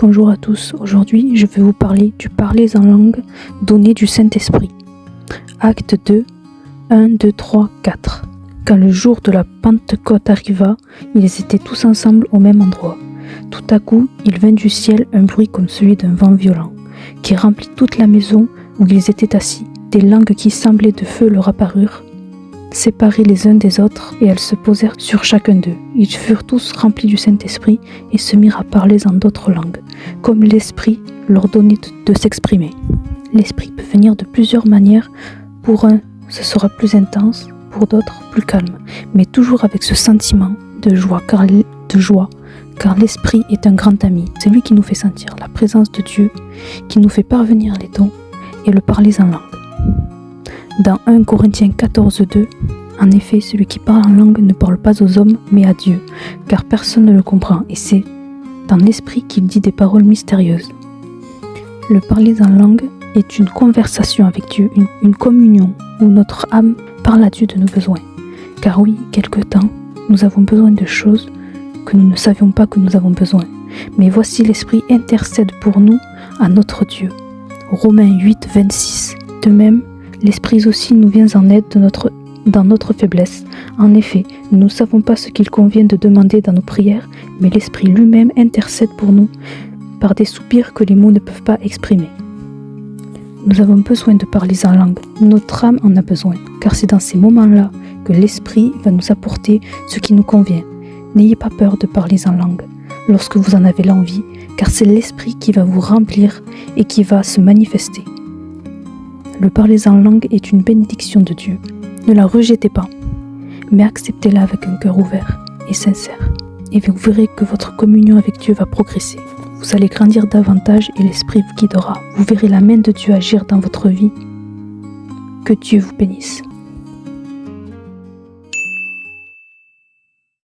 Bonjour à tous, aujourd'hui je vais vous parler du parler en langue donné du Saint-Esprit. Acte 2, 1, 2, 3, 4. Quand le jour de la Pentecôte arriva, ils étaient tous ensemble au même endroit. Tout à coup, il vint du ciel un bruit comme celui d'un vent violent, qui remplit toute la maison où ils étaient assis. Des langues qui semblaient de feu leur apparurent, séparées les uns des autres, et elles se posèrent sur chacun d'eux. Ils furent tous remplis du Saint-Esprit et se mirent à parler en d'autres langues, comme l'Esprit leur donnait de s'exprimer. L'Esprit peut venir de plusieurs manières. Pour un, ce sera plus intense, pour d'autres, plus calme, mais toujours avec ce sentiment de joie, car l'Esprit est un grand ami. C'est lui qui nous fait sentir la présence de Dieu, qui nous fait parvenir les dons et le parler en langue. Dans 1 Corinthiens 14, 2, en effet, celui qui parle en langue ne parle pas aux hommes, mais à Dieu, car personne ne le comprend, et c'est dans l'esprit qu'il dit des paroles mystérieuses. Le parler en langue est une conversation avec Dieu, une communion, où notre âme parle à Dieu de nos besoins. Car oui, quelque temps, nous avons besoin de choses que nous ne savions pas que nous avons besoin. Mais voici l'Esprit intercède pour nous à notre Dieu. Romains 8, 26. De même, l'Esprit aussi nous vient en aide dans notre faiblesse. En effet, nous ne savons pas ce qu'il convient de demander dans nos prières, mais l'Esprit lui-même intercède pour nous par des soupirs que les mots ne peuvent pas exprimer. Nous avons besoin de parler en langue. Notre âme en a besoin, car c'est dans ces moments-là que l'Esprit va nous apporter ce qui nous convient. N'ayez pas peur de parler en langue lorsque vous en avez l'envie, car c'est l'Esprit qui va vous remplir et qui va se manifester. Le parler en langue est une bénédiction de Dieu. Ne la rejetez pas, mais acceptez-la avec un cœur ouvert et sincère. Et vous verrez que votre communion avec Dieu va progresser. Vous allez grandir davantage et l'Esprit vous guidera. Vous verrez la main de Dieu agir dans votre vie. Que Dieu vous bénisse.